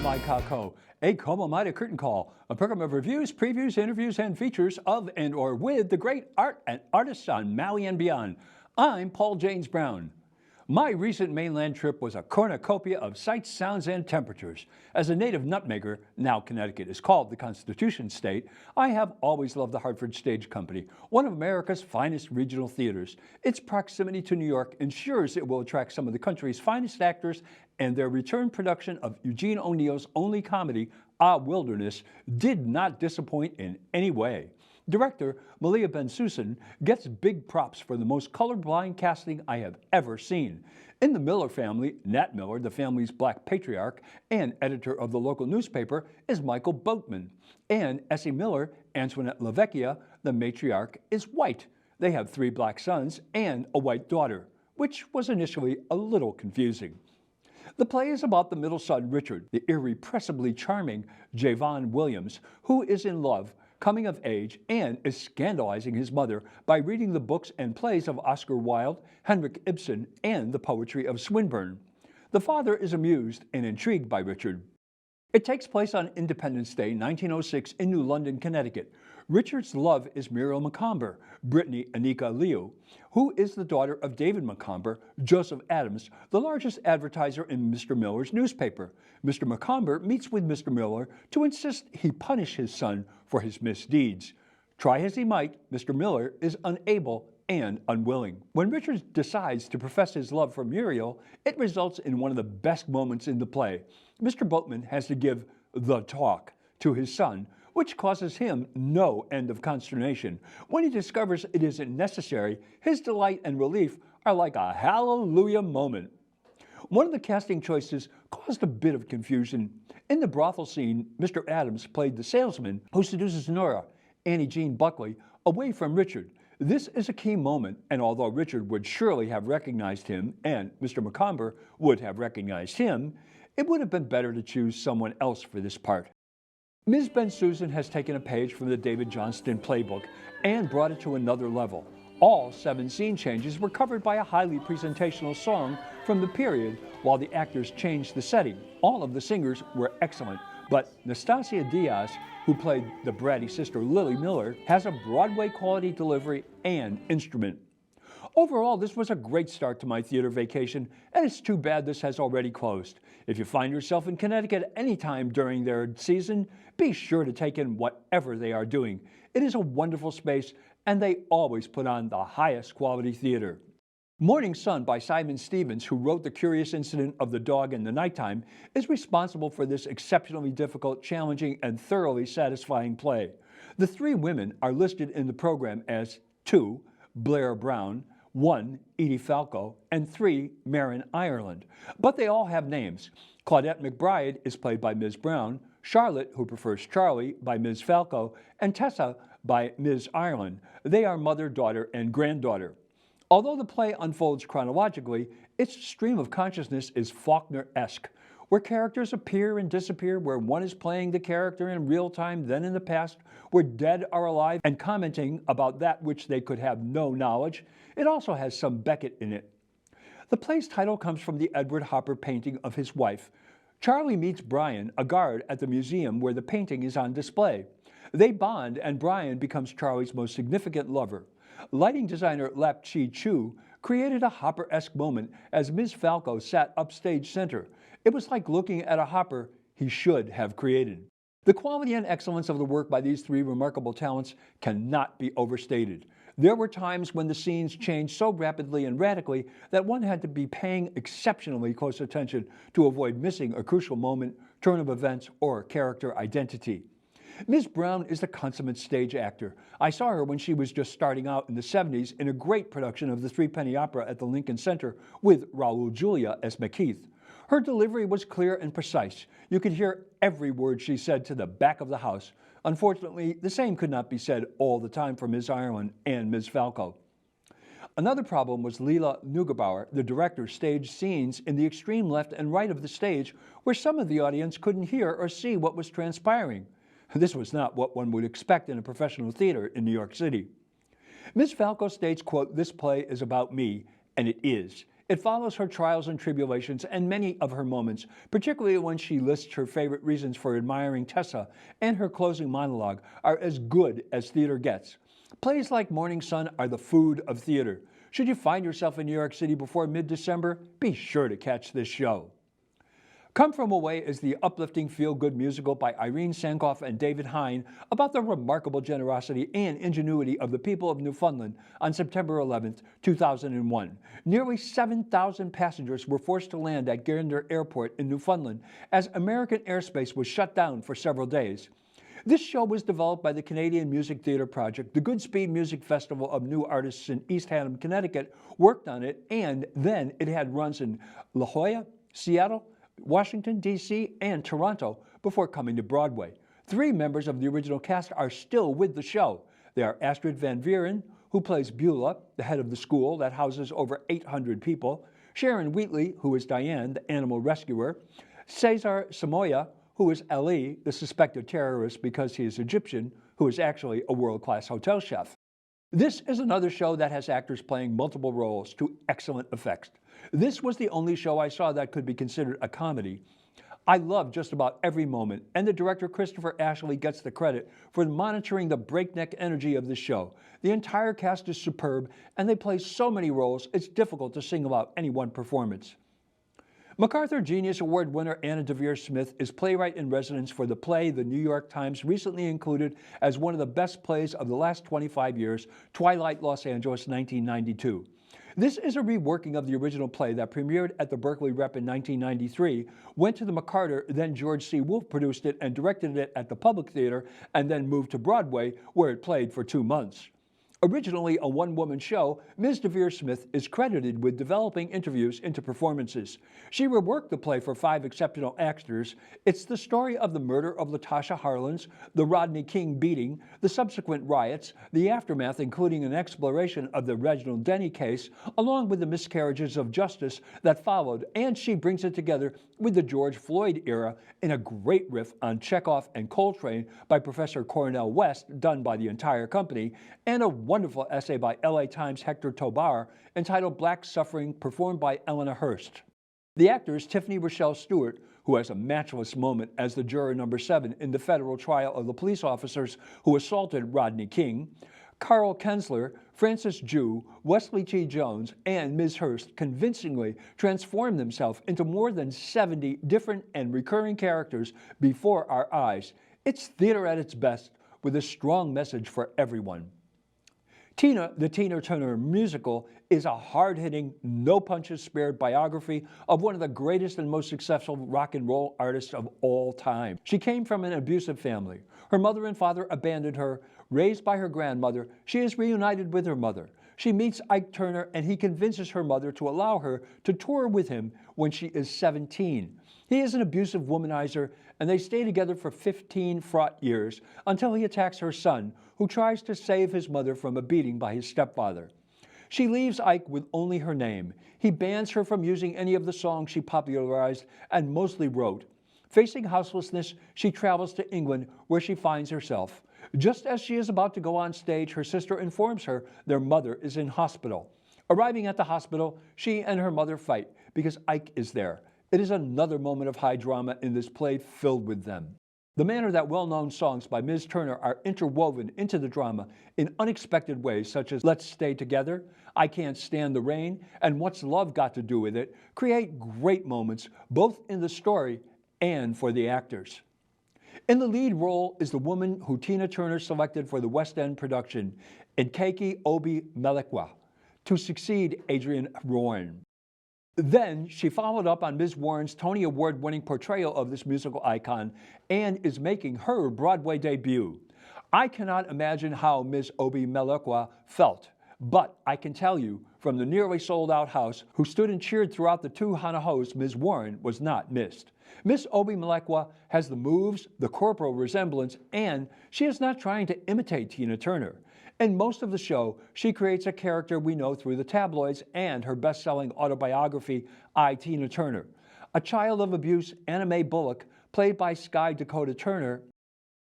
My Kako, a Como-Mida curtain call, a program of reviews, previews, interviews, and features of and or with the great art and artists on Maui and beyond. I'm Paul James Brown. My recent mainland trip was a cornucopia of sights, sounds, and temperatures. As a native nutmegger, now Connecticut is called the Constitution State, I have always loved the Hartford Stage Company, one of America's finest regional theaters. Its proximity to New York ensures it will attract some of the country's finest actors, and their return production of Eugene O'Neill's only comedy, Ah Wilderness, did not disappoint in any way. Director Malia Ben-Susan gets big props for the most colorblind casting I have ever seen. In the Miller family, Nat Miller, the family's black patriarch and editor of the local newspaper, is Michael Boatman. And Essie Miller, Antoinette LaVecchia, the matriarch, is white. They have 3 black sons and a white daughter, which was initially a little confusing. The play is about the middle son, Richard, the irrepressibly charming Javon Williams, who is in love, coming of age, and is scandalizing his mother by reading the books and plays of Oscar Wilde, Henrik Ibsen, and the poetry of Swinburne. The father is amused and intrigued by Richard. It takes place on Independence Day, 1906, in New London, Connecticut. Richard's love is Muriel Macomber, Brittany Anika Liu, who is the daughter of David Macomber, Joseph Adams, the largest advertiser in Mr. Miller's newspaper. Mr. Macomber meets with Mr. Miller to insist he punish his son for his misdeeds. Try as he might, Mr. Miller is unable and unwilling. When Richard decides to profess his love for Muriel, it results in one of the best moments in the play. Mr. Boatman has to give the talk to his son, which causes him no end of consternation. When he discovers it isn't necessary, his delight and relief are like a hallelujah moment. One of the casting choices caused a bit of confusion. In the brothel scene, Mr. Adams played the salesman who seduces Nora, Annie Jean Buckley, away from Richard. This is a key moment, and although Richard would surely have recognized him, and Mr. Macomber would have recognized him, it would have been better to choose someone else for this part. Ms. Ben-Susan has taken a page from the David Johnston playbook and brought it to another level. All 7 scene changes were covered by a highly presentational song from the period while the actors changed the setting. All of the singers were excellent, but Nastasia Diaz, who played the bratty sister Lily Miller, has a Broadway-quality delivery and instrument. Overall, this was a great start to my theater vacation, and it's too bad this has already closed. If you find yourself in Connecticut anytime during their season, be sure to take in whatever they are doing. It is a wonderful space, and they always put on the highest quality theater. Morning Sun by Simon Stevens, who wrote The Curious Incident of the Dog in the Nighttime, is responsible for this exceptionally difficult, challenging, and thoroughly satisfying play. The 3 women are listed in the program as 2, Blair Brown, 1, Edie Falco, and 3, Marin Ireland. But they all have names. Claudette McBride is played by Ms. Brown, Charlotte, who prefers Charlie, by Ms. Falco, and Tessa by Ms. Ireland. They are mother, daughter, and granddaughter. Although the play unfolds chronologically, its stream of consciousness is Faulkner-esque, where characters appear and disappear, where one is playing the character in real time, then in the past, where dead are alive and commenting about that which they could have no knowledge. It also has some Beckett in it. The play's title comes from the Edward Hopper painting of his wife. Charlie meets Brian, a guard at the museum where the painting is on display. They bond, and Brian becomes Charlie's most significant lover. Lighting designer Lap Chi Chu created a Hopper-esque moment as Ms. Falco sat upstage center. It was like looking at a Hopper he should have created. The quality and excellence of the work by these 3 remarkable talents cannot be overstated. There were times when the scenes changed so rapidly and radically that one had to be paying exceptionally close attention to avoid missing a crucial moment, turn of events, or character identity. Ms. Brown is the consummate stage actor. I saw her when she was just starting out in the 70s in a great production of the Threepenny Opera at the Lincoln Center with Raul Julia as McKeith. Her delivery was clear and precise. You could hear every word she said to the back of the house. Unfortunately, the same could not be said all the time for Ms. Ireland and Ms. Falco. Another problem was Leila Neugebauer, the director, staged scenes in the extreme left and right of the stage where some of the audience couldn't hear or see what was transpiring. This was not what one would expect in a professional theater in New York City. Ms. Falco states, quote, "This play is about me," and it is. It follows her trials and tribulations and many of her moments, particularly when she lists her favorite reasons for admiring Tessa, and her closing monologue are as good as theater gets. Plays like Morning Sun are the food of theater. Should you find yourself in New York City before mid-December, be sure to catch this show. Come From Away is the uplifting feel-good musical by Irene Sankoff and David Hein about the remarkable generosity and ingenuity of the people of Newfoundland on September 11, 2001. Nearly 7,000 passengers were forced to land at Gander Airport in Newfoundland as American airspace was shut down for several days. This show was developed by the Canadian Music Theatre Project. The Goodspeed Music Festival of New Artists in East Haddam, Connecticut worked on it, and then it had runs in La Jolla, Seattle, Washington, D.C., and Toronto before coming to Broadway. 3 members of the original cast are still with the show. They are Astrid Van Vieren, who plays Beulah, the head of the school that houses over 800 people, Sharon Wheatley, who is Diane, the animal rescuer, Cesar Samoya, who is Ali, the suspected terrorist because he is Egyptian, who is actually a world-class hotel chef. This is another show that has actors playing multiple roles to excellent effect. This was the only show I saw that could be considered a comedy. I loved just about every moment, and the director Christopher Ashley gets the credit for monitoring the breakneck energy of the show. The entire cast is superb, and they play so many roles it's difficult to single out any one performance. MacArthur Genius Award winner Anna Deavere Smith is playwright in residence for the play the New York Times recently included as one of the best plays of the last 25 years, Twilight Los Angeles, 1992. This is a reworking of the original play that premiered at the Berkeley Rep in 1993, went to the MacArthur, then George C. Wolfe produced it and directed it at the Public Theater, and then moved to Broadway, where it played for 2 months. Originally a one-woman show, Ms. Deavere Smith is credited with developing interviews into performances. She reworked the play for 5 exceptional actors. It's the story of the murder of Latasha Harlins, the Rodney King beating, the subsequent riots, the aftermath including an exploration of the Reginald Denny case, along with the miscarriages of justice that followed, and she brings it together with the George Floyd era in a great riff on Chekhov and Coltrane by Professor Cornel West, done by the entire company, and a wonderful essay by LA Times' Hector Tobar entitled Black Suffering, performed by Eleanor Hurst. The actors Tiffany Rochelle Stewart, who has a matchless moment as the juror number 7 in the federal trial of the police officers who assaulted Rodney King, Carole Kensler, Francis Jew, Wesley T. Jones, and Ms. Hurst convincingly transformed themselves into more than 70 different and recurring characters before our eyes. It's theater at its best, with a strong message for everyone. Tina, the Tina Turner musical, is a hard-hitting, no-punches-spared biography of one of the greatest and most successful rock and roll artists of all time. She came from an abusive family. Her mother and father abandoned her. Raised by her grandmother, she is reunited with her mother. She meets Ike Turner, and he convinces her mother to allow her to tour with him when she is 17. He is an abusive womanizer, and they stay together for 15 fraught years until he attacks her son, who tries to save his mother from a beating by his stepfather. She leaves Ike with only her name. He bans her from using any of the songs she popularized and mostly wrote. Facing houselessness, she travels to England, where she finds herself. Just as she is about to go on stage, her sister informs her their mother is in hospital. Arriving at the hospital, she and her mother fight because Ike is there. It is another moment of high drama in this play filled with them. The manner that well-known songs by Ms. Turner are interwoven into the drama in unexpected ways, such as Let's Stay Together, I Can't Stand the Rain, and What's Love Got to Do with It, create great moments both in the story and for the actors. In the lead role is the woman who Tina Turner selected for the West End production, Nkeki Obi-Melekwa, to succeed Adrienne Warren. Then she followed up on Ms. Warren's Tony Award-winning portrayal of this musical icon and is making her Broadway debut. I cannot imagine how Ms. Obi-Melekwa felt, but I can tell you from the nearly sold-out house who stood and cheered throughout the 2 Hanahos, Ms. Warren was not missed. Ms. Obi-Melekwa has the moves, the corporal resemblance, and she is not trying to imitate Tina Turner. In most of the show, she creates a character we know through the tabloids and her best-selling autobiography, I, Tina Turner. A child of abuse, Anna Mae Bullock, played by Sky Dakota Turner,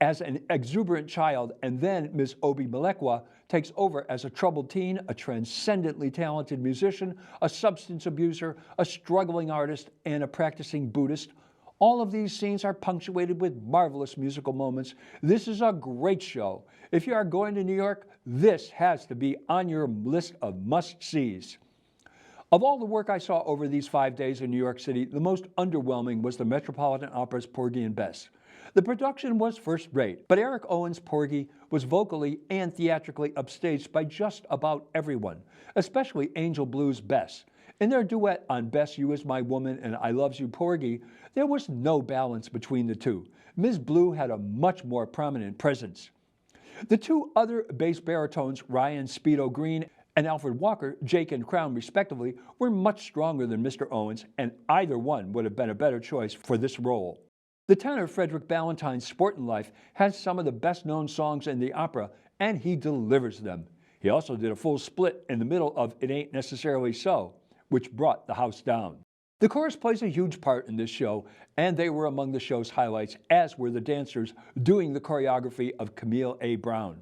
as an exuberant child, and then Ms. Obi Malekwa takes over as a troubled teen, a transcendently talented musician, a substance abuser, a struggling artist, and a practicing Buddhist. All of these scenes are punctuated with marvelous musical moments. This is a great show. If you are going to New York, this has to be on your list of must-sees. Of all the work I saw over these 5 days in New York City, the most underwhelming was the Metropolitan Opera's Porgy and Bess. The production was first-rate, but Eric Owen's Porgy was vocally and theatrically upstaged by just about everyone, especially Angel Blue's Bess. In their duet on Bess, You Is My Woman and I Loves You, Porgy, there was no balance between the two. Ms. Blue had a much more prominent presence. The two other bass baritones, Ryan Speedo Green and Alfred Walker, Jake and Crown respectively, were much stronger than Mr. Owens, and either one would have been a better choice for this role. The tenor Frederick Ballantyne's Sportin' Life has some of the best-known songs in the opera, and he delivers them. He also did a full split in the middle of It Ain't Necessarily So, which brought the house down. The chorus plays a huge part in this show, and they were among the show's highlights, as were the dancers doing the choreography of Camille A. Brown.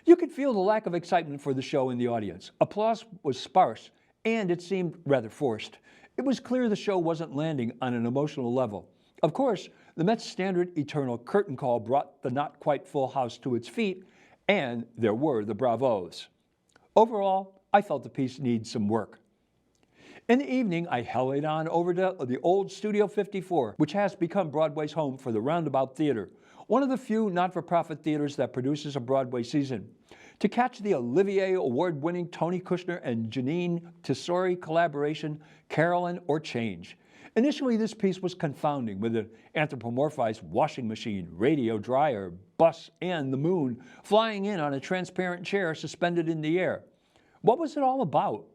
You could feel the lack of excitement for the show in the audience. Applause was sparse, and it seemed rather forced. It was clear the show wasn't landing on an emotional level. Of course, the Met's standard eternal curtain call brought the not-quite-full house to its feet, and there were the bravos. Overall, I felt the piece needs some work. In the evening, I hurried on over to the old Studio 54, which has become Broadway's home for the Roundabout Theater, one of the few not-for-profit theaters that produces a Broadway season, to catch the Olivier Award-winning Tony Kushner and Janine Tesori collaboration, Carolyn or Change. Initially, this piece was confounding, with an anthropomorphized washing machine, radio dryer, bus, and the moon flying in on a transparent chair suspended in the air. What was it all about?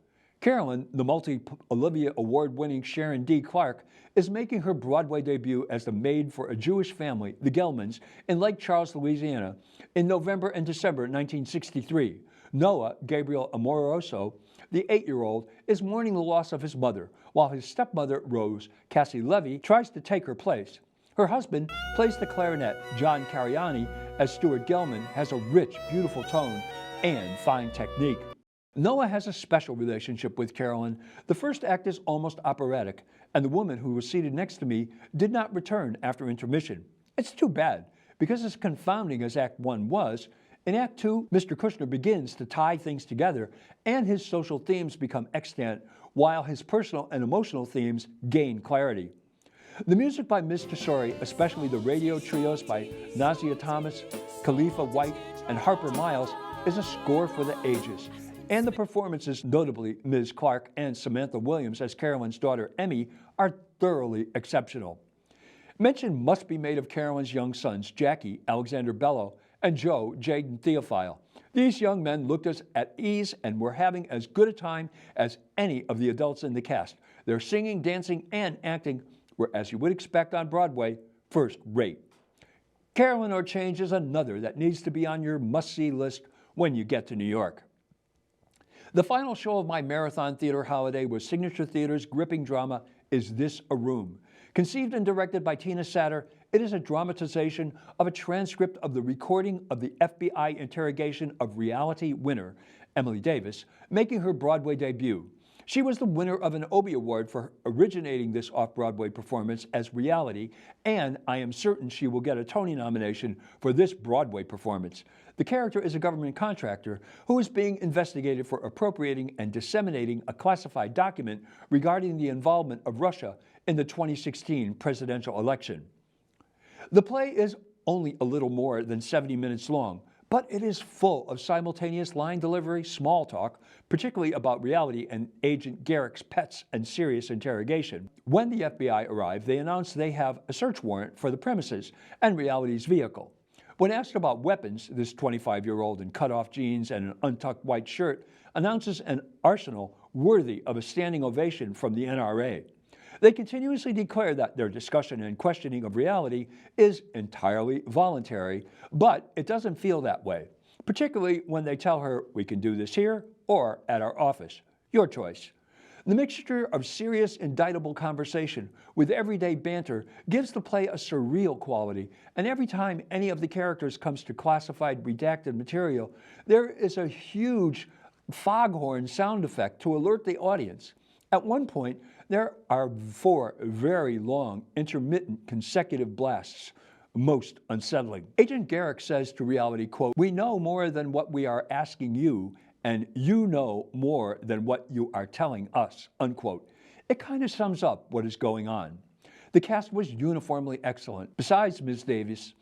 Carolyn, the multi-Olivia Award-winning Sharon D. Clarke, is making her Broadway debut as the maid for a Jewish family, the Gelmans, in Lake Charles, Louisiana, in November and December 1963. Noah Gabriel Amoroso, the 8-year-old, is mourning the loss of his mother, while his stepmother, Rose Cassie Levy, tries to take her place. Her husband plays the clarinet. John Cariani, as Stuart Gelman, has a rich, beautiful tone and fine technique. Noah has a special relationship with Carolyn. The first act is almost operatic, and the woman who was seated next to me did not return after intermission. It's too bad, because as confounding as Act 1 was, in Act 2, Mr. Kushner begins to tie things together, and his social themes become extant, while his personal and emotional themes gain clarity. The music by Ms. Tesori, especially the radio trios by Nazia Thomas, Khalifa White, and Harper Miles, is a score for the ages. And the performances, notably Ms. Clarke and Samantha Williams as Carolyn's daughter Emmy, are thoroughly exceptional. Mention must be made of Carolyn's young sons, Jackie, Alexander Bello, and Joe, Jaden Theophile. These young men looked at ease and were having as good a time as any of the adults in the cast. Their singing, dancing, and acting were, as you would expect on Broadway, first rate. Carolyn or Change is another that needs to be on your must-see list when you get to New York. The final show of my marathon theater holiday was Signature Theater's gripping drama, Is This a Room? Conceived and directed by Tina Satter, it is a dramatization of a transcript of the recording of the FBI interrogation of reality winner Emily Davis, making her Broadway debut. She was the winner of an Obie Award for originating this off-Broadway performance as reality, and I am certain she will get a Tony nomination for this Broadway performance. The character is a government contractor who is being investigated for appropriating and disseminating a classified document regarding the involvement of Russia in the 2016 presidential election. The play is only a little more than 70 minutes long, but it is full of simultaneous line delivery, small talk, particularly about reality and Agent Garrick's pets and serious interrogation. When the FBI arrive, they announce they have a search warrant for the premises and reality's vehicle. When asked about weapons, this 25-year-old in cut-off jeans and an untucked white shirt announces an arsenal worthy of a standing ovation from the NRA. They continuously declare that their discussion and questioning of reality is entirely voluntary, but it doesn't feel that way, particularly when they tell her, we can do this here or at our office. Your choice. The mixture of serious, indictable conversation with everyday banter gives the play a surreal quality, and every time any of the characters comes to classified, redacted material, there is a huge foghorn sound effect to alert the audience. At one point, there are 4 very long, intermittent, consecutive blasts, most unsettling. Agent Garrick says to Reality, quote, "We know more than what we are asking you, and you know more than what you are telling us," unquote. It kind of sums up what is going on. The cast was uniformly excellent. Besides Ms. Davis,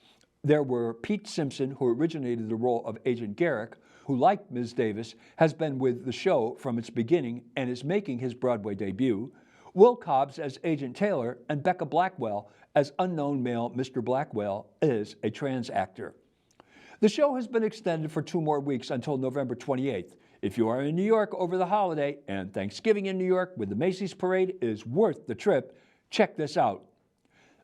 there were Pete Simpson, who originated the role of Agent Garrick, who, like Ms. Davis, has been with the show from its beginning and is making his Broadway debut, Will Cobbs as Agent Taylor, and Becca Blackwell as unknown male Mr. Blackwell is a trans actor. The show has been extended for 2 more weeks until November 28th. If you are in New York over the holiday, and Thanksgiving in New York with the Macy's Parade is worth the trip, check this out.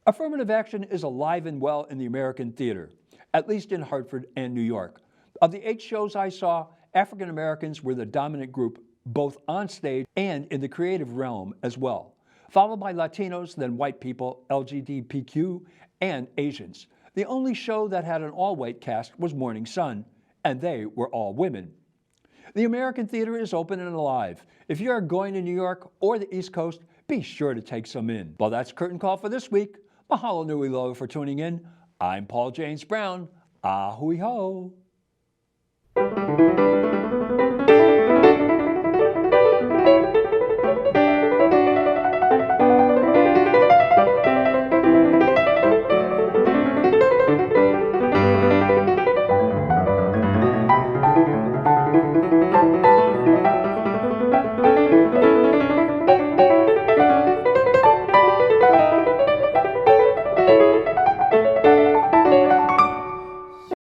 Affirmative action is alive and well in the American theater, at least in Hartford and New York. Of the 8 shows I saw, African Americans were the dominant group, both on stage and in the creative realm as well, followed by Latinos, then white people, LGBTQ, and Asians. The only show that had an all-white cast was Morning Sun, and they were all women. The American theater is open and alive. If you are going to New York or the East Coast, be sure to take some in. Well, that's Curtain Call for this week. Mahalo nui loa for tuning in. I'm Paul James Brown. Ahui ho.